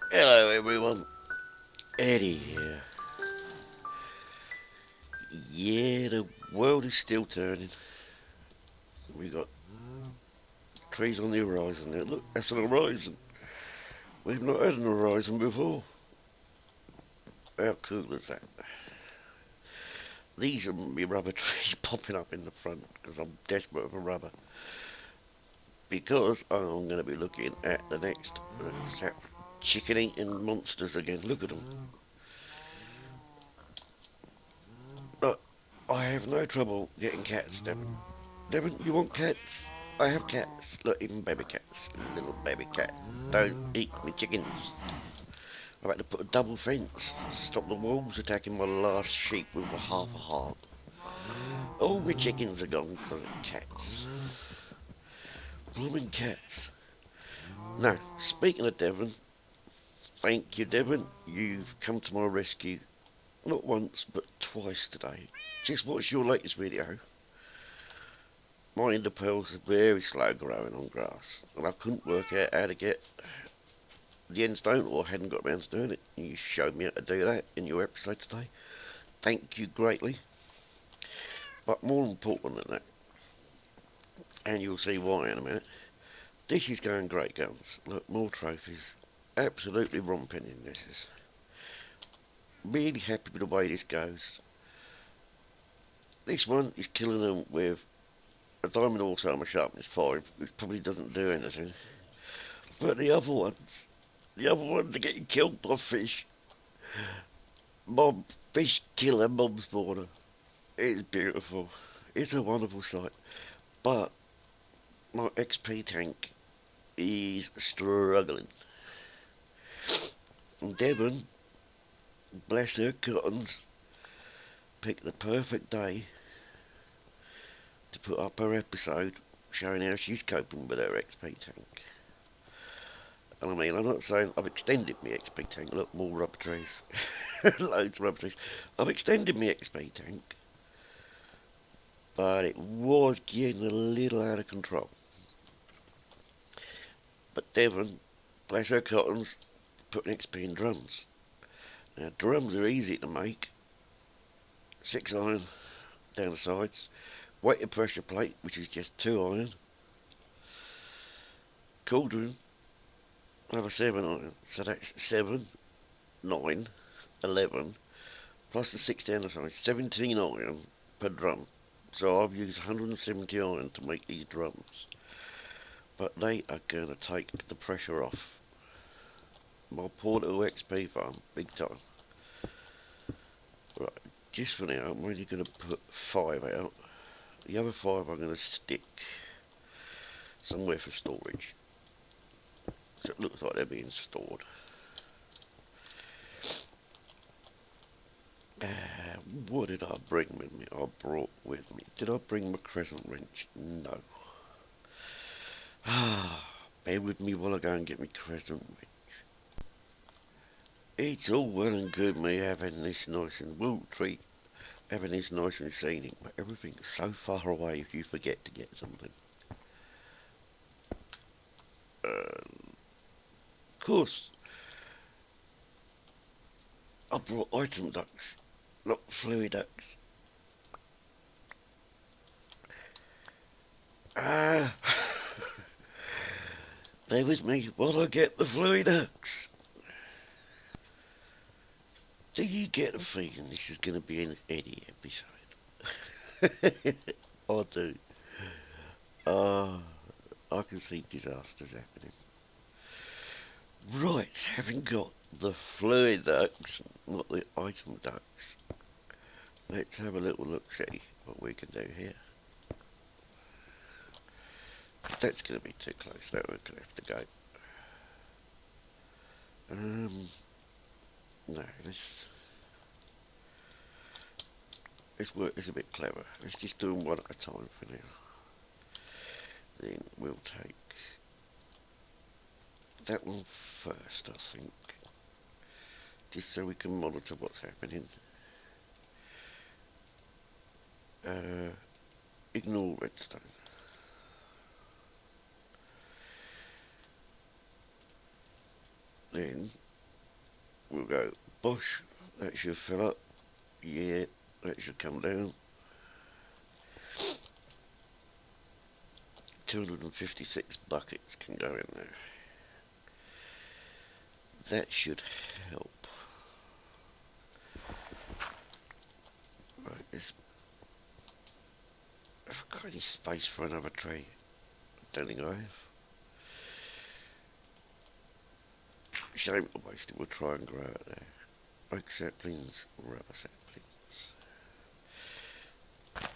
Hello everyone, Eddie here. Yeah, the world is still turning. We got trees on the horizon there. Look, that's an horizon. We've not had an horizon before. How cool is that? These are me rubber trees popping up in the front because I'm desperate for rubber. Because I'm going to be looking at the next chicken eating monsters again. Look at them. Look, I have no trouble getting cats, Devon. Devon, you want cats? I have cats. Look, even baby cats. Little baby cat. Don't eat me chickens. I've had to put a double fence to stop the wolves attacking my last sheep with a half a heart. All my chickens are gone because of cats. Blooming cats. Now, speaking of Devon, thank you, Devon. You've come to my rescue not once, but twice today. Just watched your latest video. My ender pearls are very slow growing on grass, and I couldn't work out how to get the ends down, or hadn't got around to doing it. You showed me how to do that in your episode today. Thank you greatly. But more important than that, and you'll see why in a minute, this is going great guns. Look, more trophies. Absolutely romping in this. Really happy with the way this goes. This one is killing them with a diamond also armor sharpness 5, which probably doesn't do anything. But the other ones are getting killed by fish. Fish killer mob spawner. It's beautiful. It's a wonderful sight. But my XP tank is struggling. And Devon, bless her cottons, picked the perfect day to put up her episode showing how she's coping with her XP tank. And I mean, I'm not saying I've extended my XP tank. Look, more rubber trees. Loads of rubber trees. I've extended my XP tank, but it was getting a little out of control. But Devon, bless her cottons, put an XP in drums. Now, drums are easy to make. 6 iron down the sides. Weighted pressure plate, which is just 2 iron. Cauldron, another 7 iron. So that's 7, 9, 11, plus the 6 down the side. 17 iron per drum. So I've used 170 iron to make these drums. But they are going to take the pressure off my poor little XP farm, big time. Right, just for now, I'm only going to put 5 out. The other 5 I'm going to stick somewhere for storage. So it looks like they're being stored. What did I bring with me? I brought with me. Did I bring my crescent wrench? No. Bear with me while I go and get my crescent wrench. It's all well and good me having this nice and tree, having this nice and scenic, but everything's so far away if you forget to get something. Of course, I brought item ducks, not fluid ducks. Ah, bear with me while I get the fluid ducks. Do you get a feeling this is going to be an Eddie episode? I do. Ah, I can see disasters happening. Right, having got the fluid ducks, not the item ducks, let's have a little look see what we can do here. That's going to be too close, that we're going to have to go. No, let's work this a bit clever. Let's just do them one at a time for now. Then we'll take that one first, I think. Just so we can monitor what's happening. Ignore redstone. Then We'll go Bosch. That should fill up. Yeah, that should come down. 256 buckets can go in there. That should help. Right, have I got any space for another tree? Don't think I have. Shame to waste it, we'll try and grow it there. Oak saplings, rubber saplings.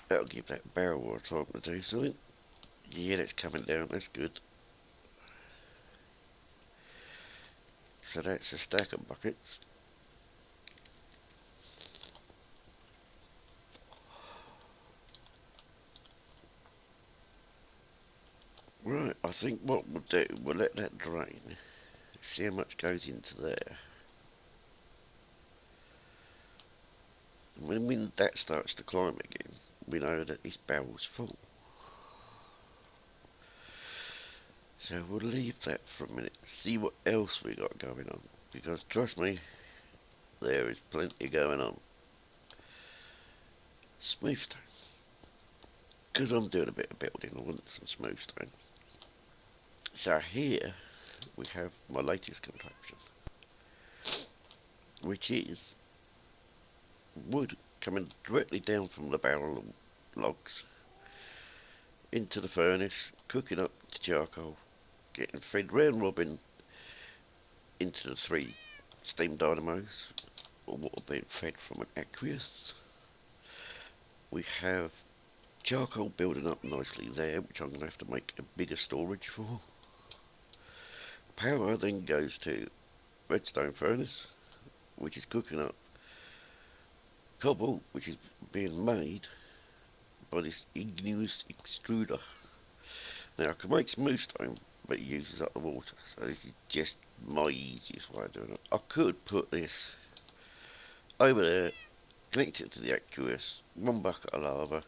That'll give that barrel more time to do something. Yeah, that's coming down, that's good. So that's a stack of buckets. Right, I think what we'll do, we'll let that drain. See how much goes into there. And when that starts to climb again, we know that this barrel's full. So we'll leave that for a minute, see what else we got going on. Because trust me, there is plenty going on. Smooth stone. Because I'm doing a bit of building, I want some smooth stone. So here we have my latest contraption, which is wood coming directly down from the barrel of logs into the furnace, cooking up to charcoal, getting fed round robin into the 3 steam dynamos, or water being fed from an aqueous. We have charcoal building up nicely there, which I'm going to have to make a bigger storage for. Power then goes to redstone furnace, which is cooking up cobble, which is being made by this igneous extruder. Now I can make smooth stone, but it uses up the water, so this is just my easiest way of doing it. I could put this over there, connect it to the aqueous, 1 bucket of lava.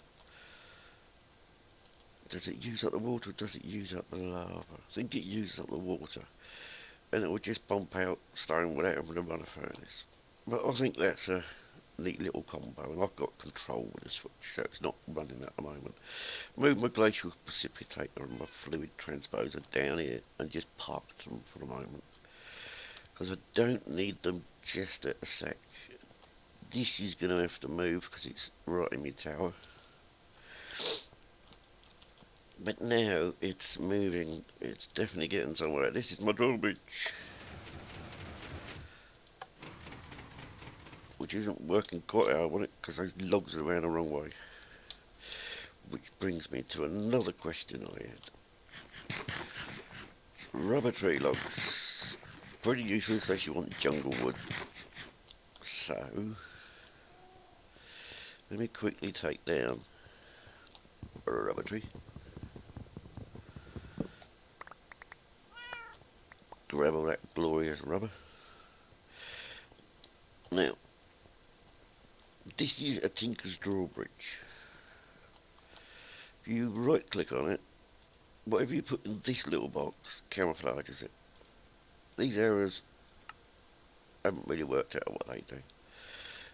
Does it use up the water or does it use up the lava? I think it uses up the water, and it will just pump out stone without having to run a furnace. But I think that's a neat little combo, and I've got control with the switch, so it's not running at the moment. Move my glacial precipitator and my fluid transposer down here and just park them for the moment, because I don't need them just at a sec. This is going to have to move because it's right in my tower. But now it's moving, it's definitely getting somewhere. This is my drawbridge, which isn't working quite how I want it because those logs are around the wrong way. Which brings me to another question I had. Rubber tree logs. Pretty useful if you want jungle wood. So, let me quickly take down a rubber tree. Grab all that glorious rubber. Now, this is a Tinker's Drawbridge. If you right click on it, whatever you put in this little box camouflages it. These errors haven't really worked out what they do.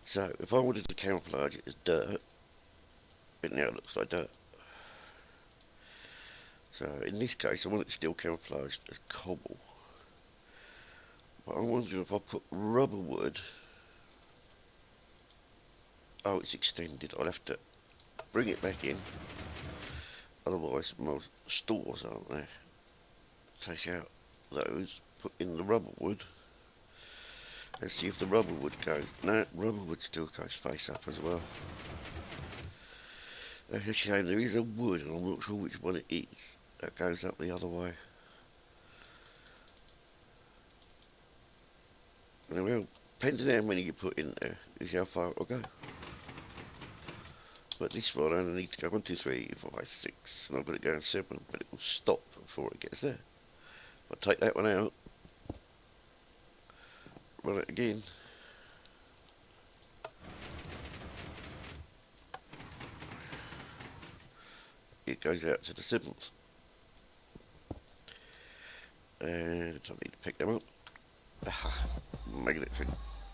So if I wanted to camouflage it as dirt, it now looks like dirt. So in this case I want it still camouflaged as cobble. But I'm wondering if I put rubber wood. Oh, it's extended. I'll have to bring it back in. Otherwise, my stores aren't there. Take out those, put in the rubber wood. Let's see if the rubber wood goes. No, rubber wood still goes face up as well. That's a shame. There is a wood, and I'm not sure which one it is, that goes up the other way. Now, well, depending on how many you put in there, is how far it'll go. But this one I only need to go 1, 2, 3, 4, 5, 6, and I've got it going 7, but it will stop before it gets there. If I take that one out, run it again. It goes out to the 7th. And I need to pick them up. Aha, magnet thing.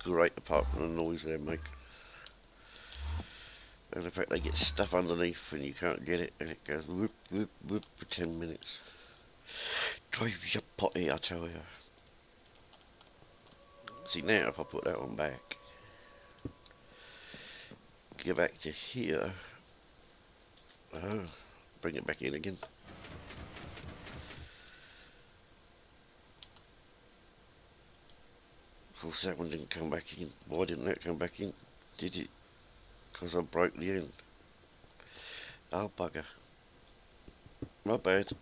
great apart from the noise they make. And the fact they get stuff underneath and you can't get it, and it goes whoop, whoop, whoop for 10 minutes. Drives you potty, I tell you. See, now if I put that one back, go back to here, bring it back in again. Of course that one didn't come back in. Why didn't that come back in? Did it? Because I broke the end. Oh bugger. My bad.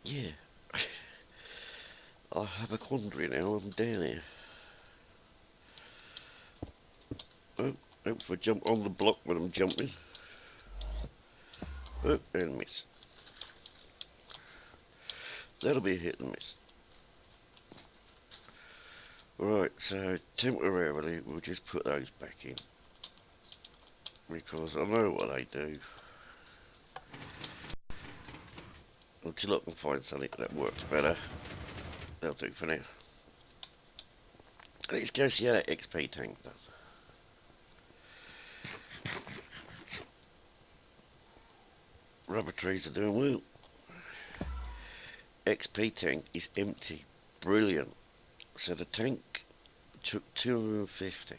Yeah. I have a quandary now, I'm down here. Oh, helps me jump on the block when I'm jumping. Oh, and miss. That'll be a hit and miss. Right, so temporarily we'll just put those back in. Because I know what they do. Until I can find something that works better, that'll do for now. Let's go see how that XP tank does. Rubber trees are doing well. XP tank is empty. Brilliant. So the tank took 250.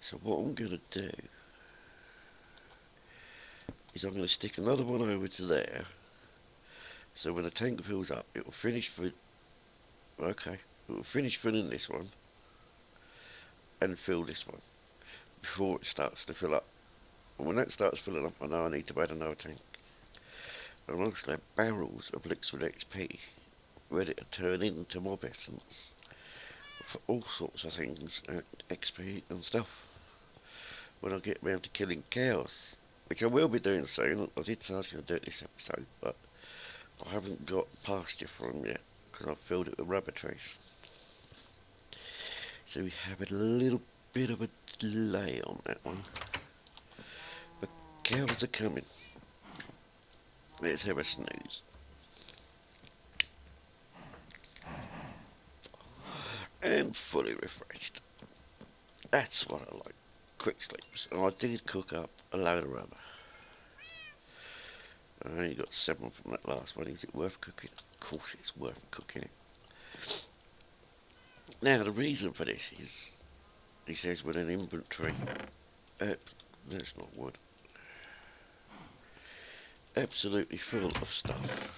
So what I'm going to do is I'm going to stick another one over to there. So when the tank fills up, it will finish for... Okay. It will finish filling this one. And fill this one. Before it starts to fill up. And when that starts filling up, I know I need to add another tank. And I also have barrels of liquid XP ready to turn into mob essence for all sorts of things, XP and stuff, when I get round to killing cows, which I will be doing soon. I did say I was going to do it this episode, but I haven't got pasture for them yet, because I've filled it with rubber trees. So we have a little bit of a delay on that one, but cows are coming. Let's have a snooze. And fully refreshed. That's what I like. Quick sleeps. And I did cook up a load of rubber. I only got 7 from that last one. Is it worth cooking? Of course it's worth cooking it. Now the reason for this is, he says with an inventory, that's not wood, absolutely full of stuff.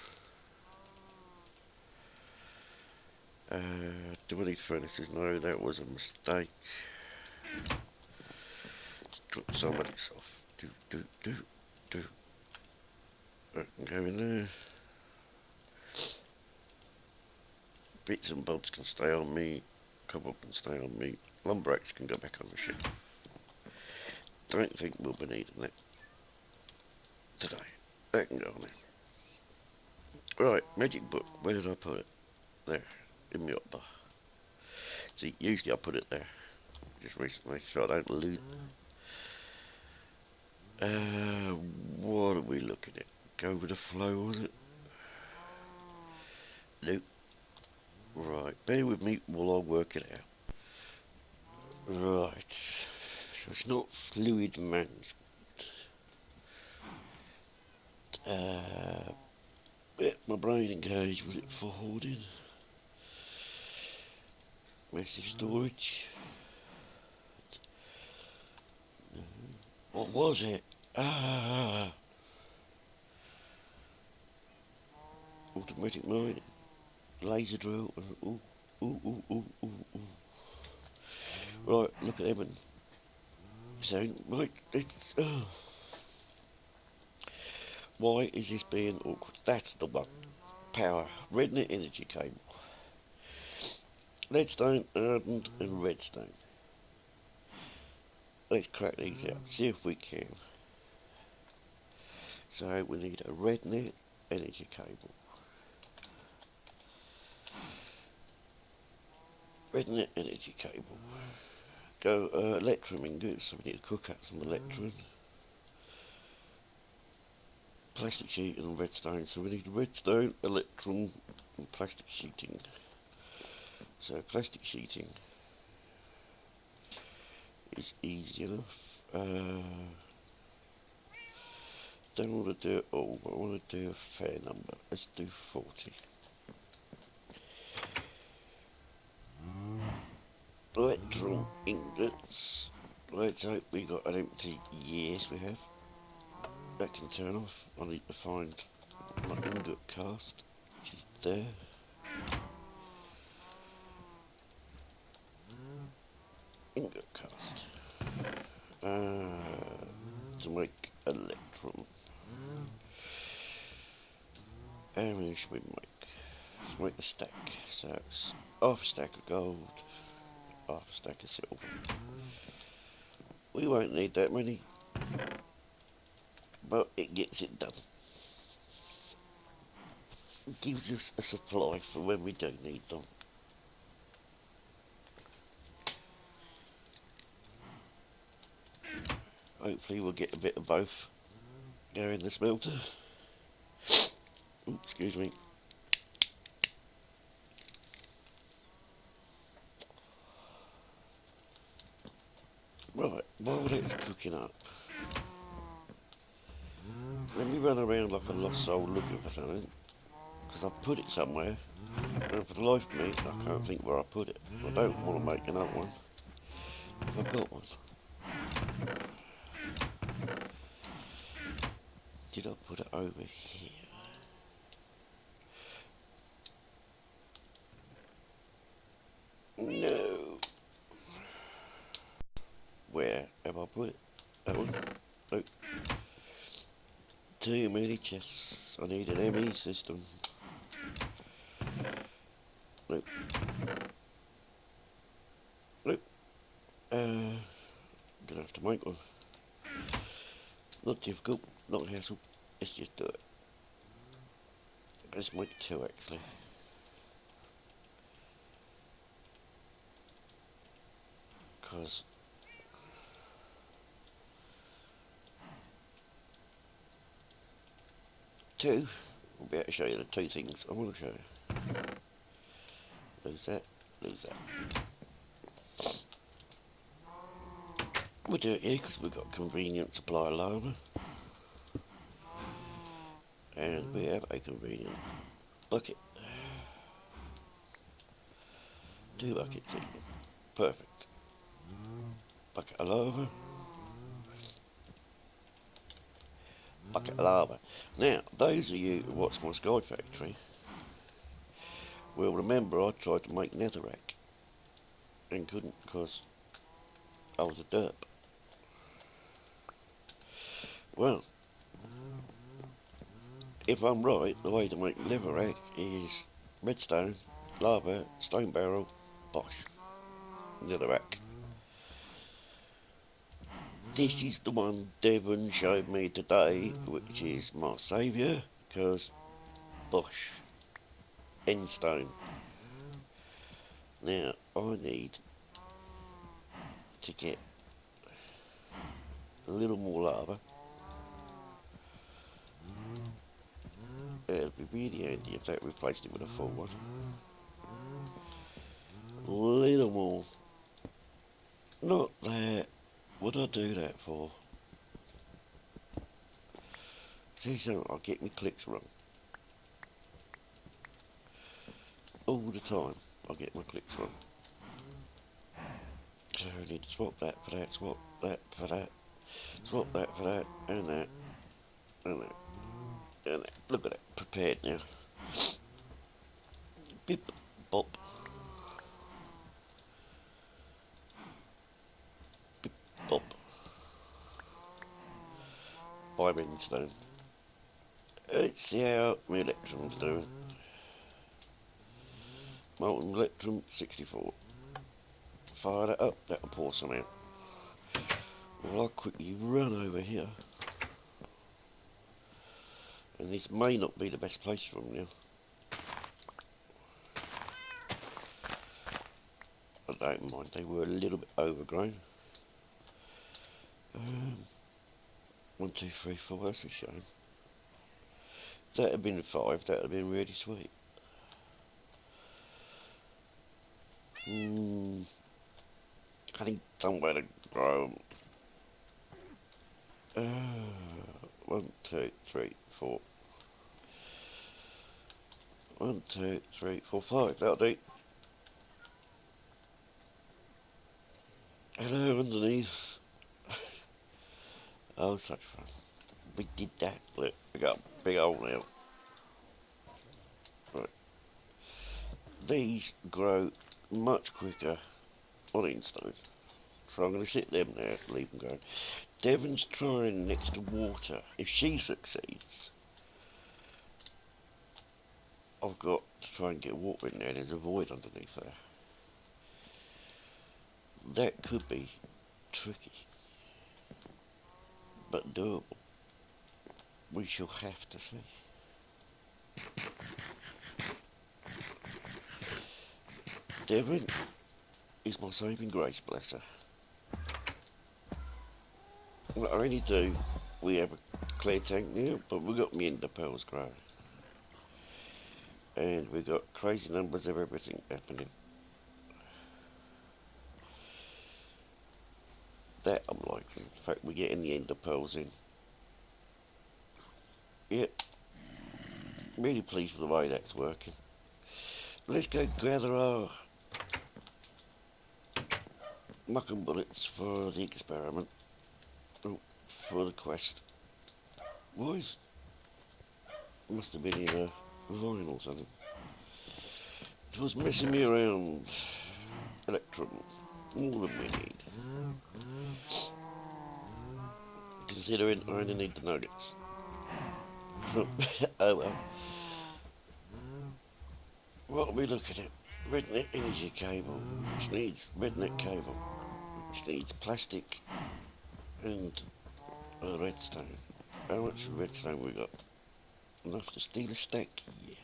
Do I need furnaces? No, that was a mistake. Let's drop some of this off. Do. That can go in there. Bits and bobs can stay on me. Cobweb can stay on me. Lumbrax can go back on the ship. Don't think we'll be needing that today. That can go on there. Right, magic book. Where did I put it? There. In my hotbar. See, usually I put it there, just recently, so I don't lose. What are we looking at? Go with the flow, was it? Nope. Right, bear with me while I work it out. Right, so it's not fluid management. Yeah, my brain engaged, was it for hoarding? Massive storage. What was it? Automatic mining. Laser drill. Ooh. Right, look at them. And so, right, it's... Why is this being awkward? That's the one. Power. Rednet energy cable. Leadstone, hardened and redstone. Let's crack these out, see if we can. So we need a rednet energy cable. Rednet energy cable. Go electrum ingots, so we need to cook up some electrum. plastic sheet and redstone. So we need redstone, electrum, and plastic sheeting. So plastic sheeting is easy enough. Don't want to do it all, but I want to do a fair number. Let's do 40. Electrum ingots. Let's hope we got an empty. Yes, we have. That can turn off. I need to find my ingot cast, which is there. Ingot cast. To make electrum. How many should we make? Let's make a stack. So it's half a stack of gold, half a stack of silver. We won't need that many, but it gets it done. It gives us a supply for when we do need them. Hopefully we'll get a bit of both there in the smelter. Ooh, excuse me. Right, while that's cooking up, let me run around like a lost soul looking for something, because I put it somewhere, and for the life of me, I can't think where I put it. I don't want to make another one, if I've got one. Did I put it over here? No. Where have I put it? That one? Nope. Too many chests. I need an ME system. Nope. Nope. Gonna have to make one. Not difficult, not a hassle. Let's just do it. Let's make two actually. Because two, I'll be able to show you the two things I want to show you. Lose that, lose that. We'll do it here because we've got a convenient supply of lava. And we have a convenient bucket. 2 buckets in. Perfect. Bucket of lava. Bucket of lava. Now, those of you who watch my Sky Factory will remember I tried to make netherrack and couldn't because I was a derp. Well, if I'm right, the way to make netherrack is redstone, lava, stone barrel, bosh, netherrack. This is the one Deven showed me today, which is my saviour, because bosh, end stone. Now, I need to get a little more lava. It'd be really handy if that replaced it with a full one. A little more. Not that. What do I do that for? See something, I'll get my clicks wrong. All the time, I'll get my clicks wrong. So I need to swap that for that, swap that for that, swap that for that, and that, and that, and that. Look at that, prepared now. Bip, bop. Bip, bop. By Wednesday. Let's see how my electrum's doing. Molten electrum 64. Fire that up, that'll pour some out. Well, I'll quickly run over here. And this may not be the best place for them now. I don't mind, they were a little bit overgrown. 1, 2, 3, 4, that's a shame. that had been 5, that would have been really sweet. I need somewhere to grow 'em. 1, 2, 3, 4. 1, 2, 3, 4, 5. That'll do. Hello, underneath. Oh, such fun. We did that. Look, we got a big hole now. Right. These grow much quicker on Instone. So I'm going to sit them there, leave them going. Deven's trying next to water. If she succeeds, I've got to try and get water in there. There's a void underneath there. That could be tricky, but doable. We shall have to see. Deven is my saving grace, bless her. What I only do, we have a clear tank now, but we've got ender pearls growing. And we've got crazy numbers of everything happening. That I'm liking. In fact, we're getting the ender pearls in. Yep. Really pleased with the way that's working. Let's go gather our muck and bullets for the experiment. Oh, for the quest. Boys, must have been in a vine or something. It was messing me around. Electrum, more than we need. Considering I only need the nuggets. Oh well. What are we looking at? Redneck energy cable, which needs redneck cable, which needs plastic and redstone. How much redstone we got? Enough to steal a stack? Yes.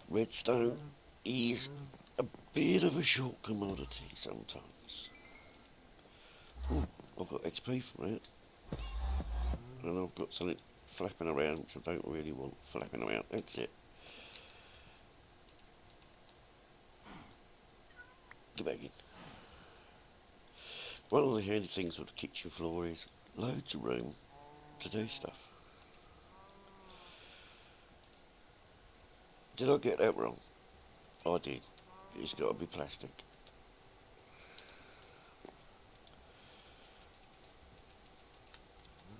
Redstone is a bit of a short commodity sometimes. Ooh, I've got XP from that. And I've got something flapping around which I don't really want flapping around. That's it. Get back in. One of the handy things with the kitchen floor is loads of room to do stuff. Did I get that wrong? I did. It's got to be plastic.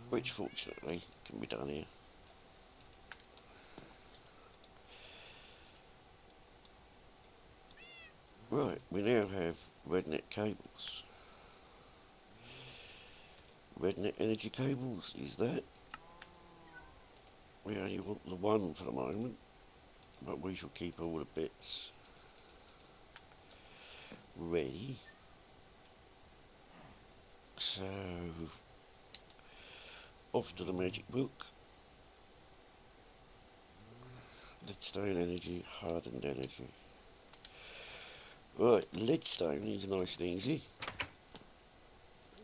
Which fortunately can be done here. Right, we now have redneck cables. Redneck energy cables is that. We only want the one for the moment, but we shall keep all the bits ready. So, off to the magic book. Leadstone energy, hardened energy. Right, leadstone is nice and easy.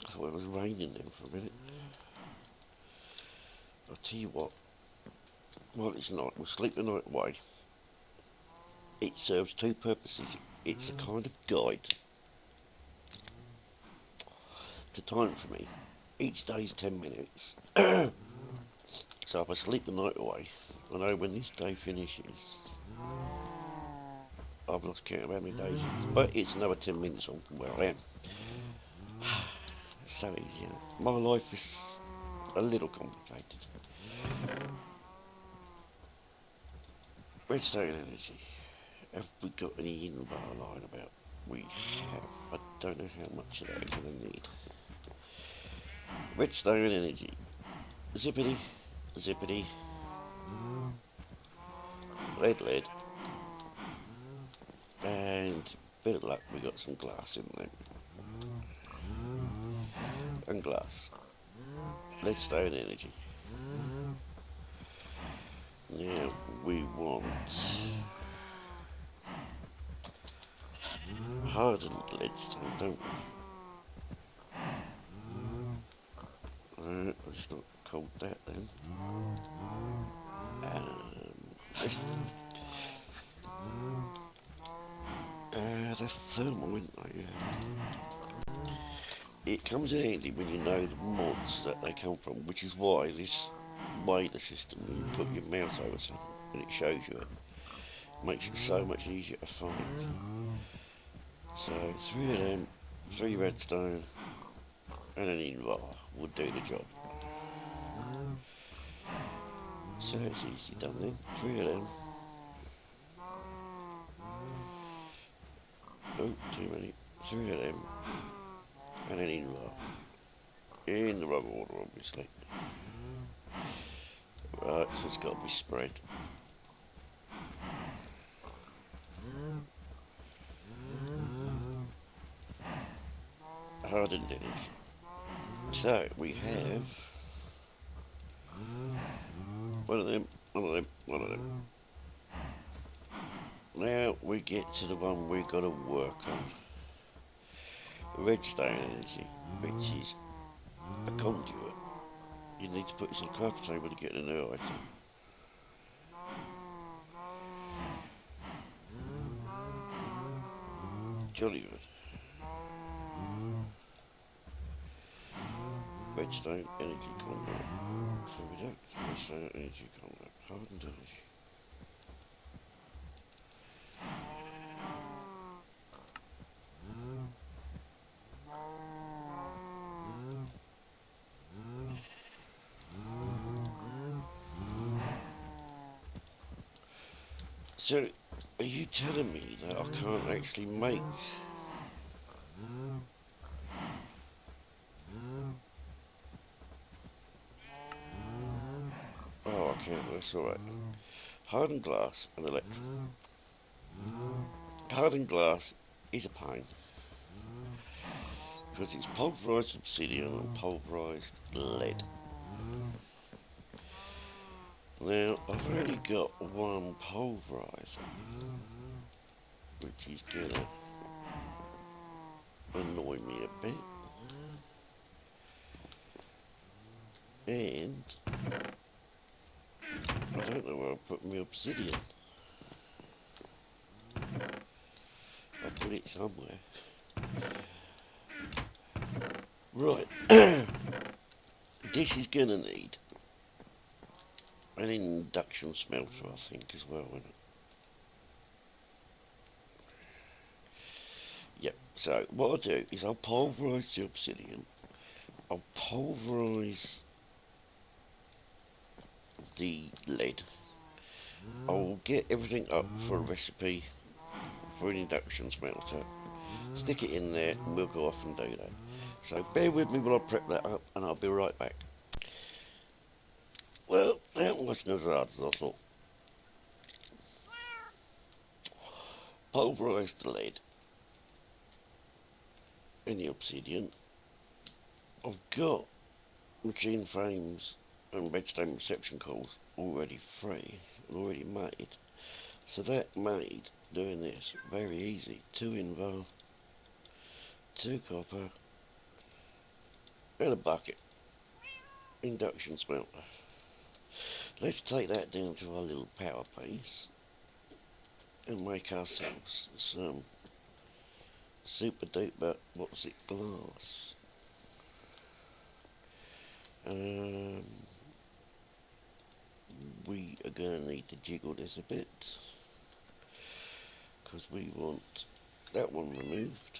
I thought it was raining then for a minute. I'll tell you what, while it's night, we'll sleep the night away. It serves two purposes. It's a kind of guide to time for me. Each day's 10 minutes. So if I sleep the night away, I know when this day finishes, I've lost count of how many days it is, but it's another 10 minutes on from where I am. It's so easy, you know. My life is a little complicated. Redstone energy. Have we got any in bar line about? We have. I don't know how much of that I'm going to need. Redstone energy. Zippity, zippity. Lead. And bit of luck, we got some glass in there. And glass. Leadstone energy. Now we want hardened leadstone, don't we? it's not called that then. Let's, that's thermal, isn't it? Yeah. It comes in handy when you know the mods that they come from, which is why this way the system, you put your mouse over something and it shows you it. Makes it so much easier to find. So 3 of them, 3 redstone, and an invar would do the job. So that's easy done then. 3 of them. Oh, too many. 3 of them, and an invar. In the wrong order, obviously. Right, so it's got to be spread. Hardened energy. So we have one of them, one of them, one of them. Now we get to the one we've got to work on. Redstone energy, which is a conduit. You need to put this on the craft table to get a new item. Jolly good. Redstone energy conduit. So we don't redstone energy conduit. Hardened energy. So, are you telling me that I can't actually make oh, I can't, that's alright. Hardened glass and electric. Hardened glass is a pain because it's pulverised obsidian and pulverised lead. Now, I've only got one pulveriser, which is gonna annoy me a bit. And I don't know where I put my obsidian. I put it somewhere. Right. This is gonna need an induction smelter, I think, as well, isn't it? Yep, so what I'll do is I'll pulverise the obsidian, I'll pulverise the lead, I'll get everything up for a recipe for an induction smelter, stick it in there and we'll go off and do that. So bear with me while I prep that up and I'll be right back. Well, that wasn't as hard as I thought. Pulverise the lead and the obsidian. I've got machine frames and redstone reception cores already free, already made. So that made doing this very easy. 2 invar, 2 copper, and a bucket. Induction smelter. Let's take that down to our little power piece and make ourselves some super duper, what's it, glass. We are going to need to jiggle this a bit because we want that one removed.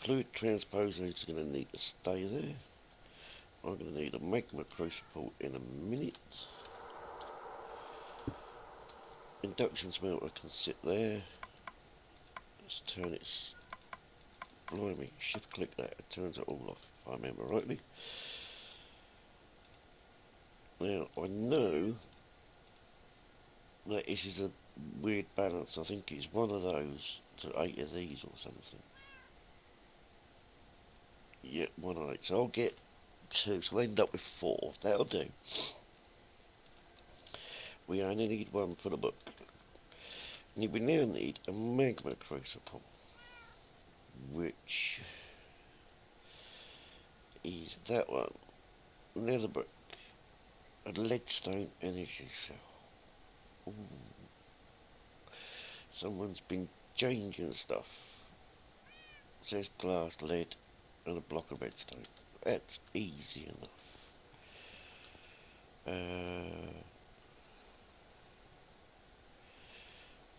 Fluid transposer is going to need to stay there. I'm going to need a magma crucible in a minute. Induction smelter can sit there. Let's turn it, blimey, shift click that, it turns it all off if I remember rightly. Now I know that this is a weird balance, I think it's one of those to 8 of these or something. Yeah, 1 of 8, so I'll get 2, so I'll end up with 4, that'll do. We only need 1 for the book. We now need a magma crucible, which is that one. nether brick, a leadstone energy cell. Ooh. Someone's been changing stuff. It says glass, lead, and a block of redstone. That's easy enough.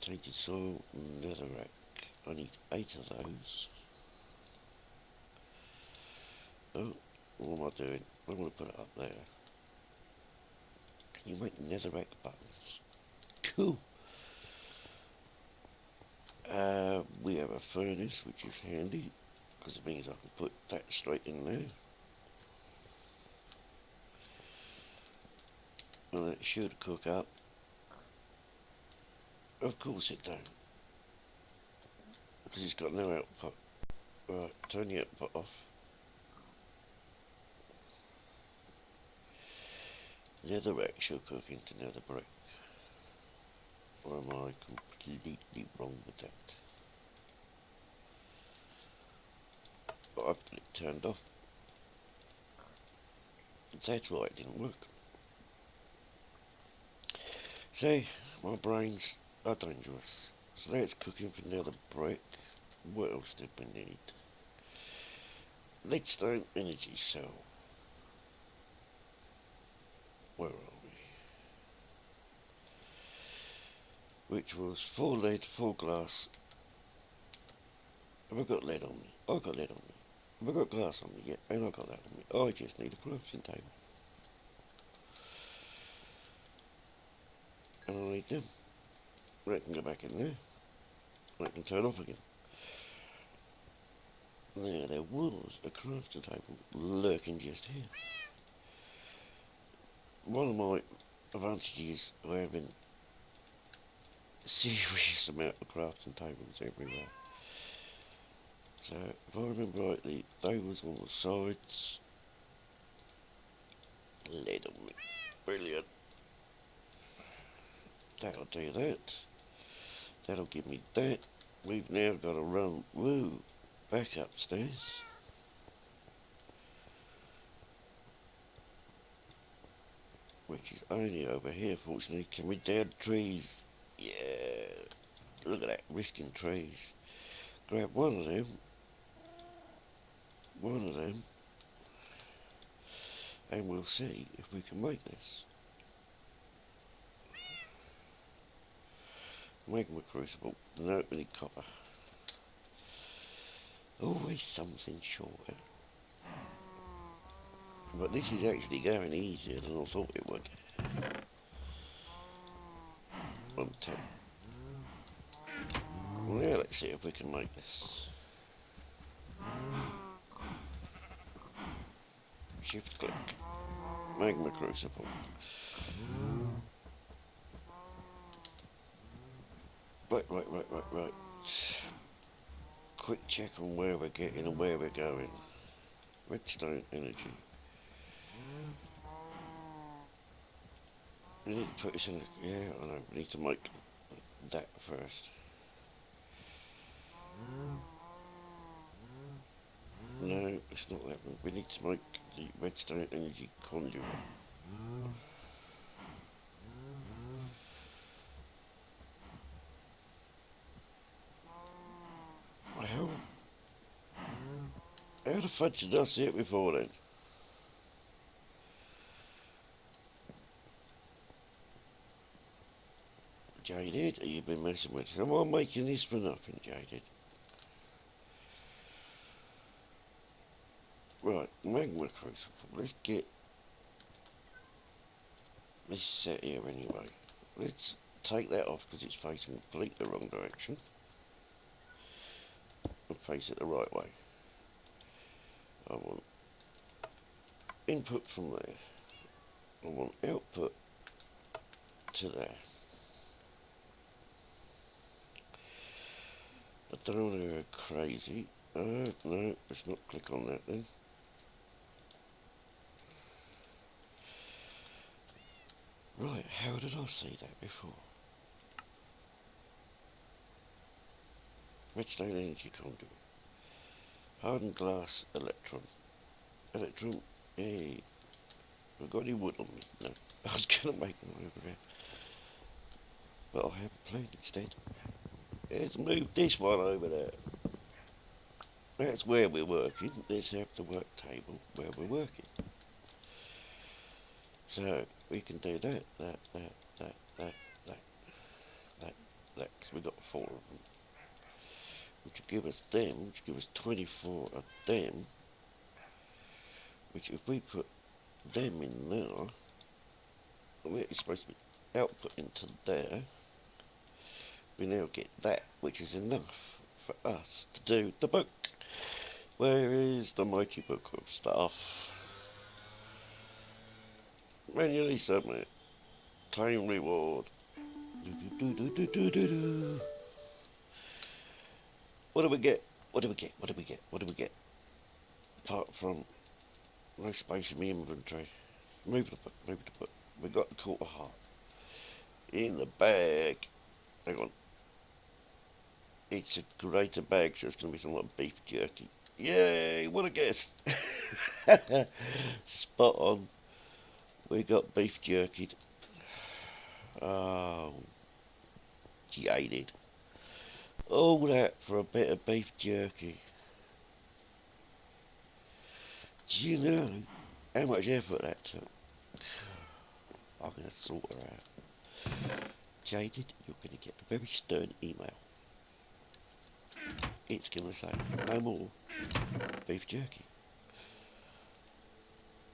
Tainted soil, netherrack. I need 8 of those. Oh, what am I doing? I'm going to put it up there. Can you make netherrack buttons? Cool. We have a furnace, which is handy, because it means I can put that straight in there. And it should cook up. Of course it don't, because it's got no output. Right, turn the output off. Netherrack should cook into nether brick. Or am I completely wrong with that? But I've got it turned off. That's why it didn't work. See, my brains are dangerous. So that's cooking for nether brick. What else did we need? Leadstone energy cell. Where are we? Which was 4 lead, 4 glass. Have I got lead on me? I got lead on me. Have I got glass on me? Yeah, and I got that on me. I just need a crafting table. And I need them. I can go back in there. I can turn off again. There was a crafting table lurking just here. One of my advantages of having a serious amount of crafting tables everywhere. So, if I remember rightly, they was on the sides. Lead on me. Brilliant. That'll do that. That'll give me that. We've now got to run, back upstairs. Which is only over here, fortunately. Can we down trees? Yeah. Look at that, risking trees. Grab one of them, and we'll see if we can make this. Magma crucible, no, we need copper. Always something short. But this is actually going easier than I thought it would. On 10. Now let's see if we can make this. Shift click. Magma crucible. Right. Quick check on where we're getting and where we're going. Redstone energy. We need to put this in, yeah, I know, we need to make that first. No, it's not that one. We need to make the redstone energy conduit. How the fudge did I see it before then? Jaded, have you been messing with it? Am I making this for nothing, Jaded? Right, magma crucible. Let's get this set here anyway. Let's take that off because it's facing completely the wrong direction. And face it the right way. I want input from there. I want output to there. I don't want to go crazy. No, let's not click on that then. Right, how did I see that before? Redstone energy conduit. Hardened glass electron. Electron, A. I've got any wood on me? No. I was going to make one over there. But I have a plan instead. Let's move this one over there. That's where we're working. Let's have the work table where we're working. So we can do that, that, because we've got 4 of them. Which will give us them, which will give us 24 of them. Which if we put them in there, where it's supposed to be output into there, we now get that, which is enough for us to do the book. Where is the mighty book of stuff? Manually submit. Claim reward. What do we get? What do we get? What do we get? What do we get? Apart from no space in my inventory. Move the book, move the book. We got the quarter heart. In the bag. Hang on. It's a greater bag, so it's going to be something like beef jerky. Yay, what a guess. Spot on. We got beef jerky. Oh, jaded. All that for a bit of beef jerky. Do you know how much effort that took? I'm going to sort her out. Jaded, you're going to get a very stern email. It's going to say, no more beef jerky.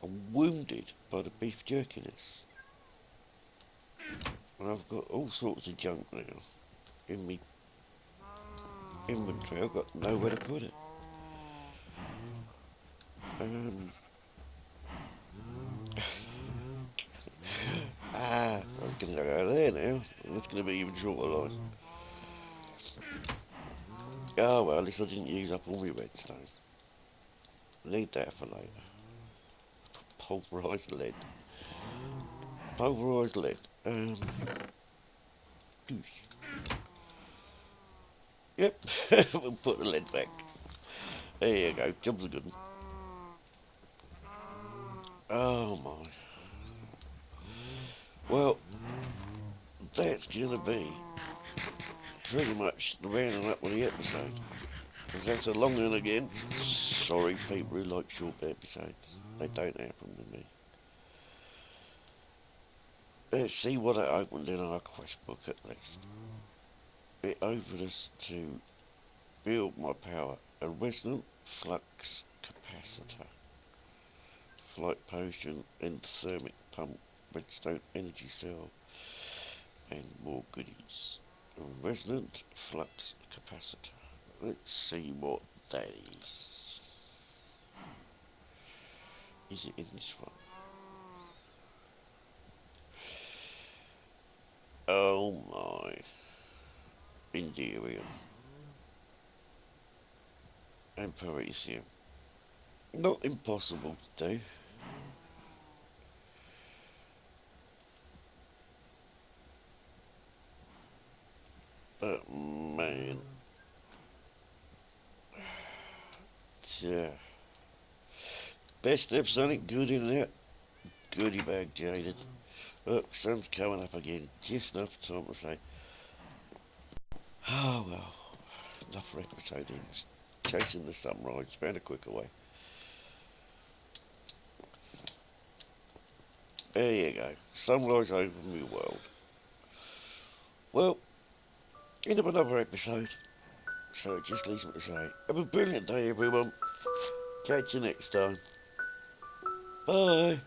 I'm wounded by the beef jerkiness. And I've got all sorts of junk now in me inventory. I've got nowhere to put it. I was going to go there now, and it's going to be even shorter line. Oh well, at least I didn't use up all my redstone. Leave that for later. Pulverised lead. Pulverised lead. Yep, we'll put the lead back. There you go, job's a good one. Oh my. Well, that's gonna be pretty much the rounding up of the episode. Because that's a long one again. Sorry people who like short episodes. They don't happen with me. Let's see what it opened in our quest book at least. It opened us to build my power. A resonant flux capacitor. Flight potion, endothermic pump, redstone energy cell, and more goodies. A resonant flux capacitor. Let's see what that is. Is it in this one? Oh my. Agrarian. And Parisian. Not impossible to do. But man. Best if something good in there. Goodie bag, Jaded. Look, sun's coming up again. Just enough time to say, oh well, enough for episode ends. Chasing the sunrise, found a quicker way. There you go. Sunrise over my world. Well, end of another episode. So it just leaves me to say, have a brilliant day everyone. Catch you next time. Bye.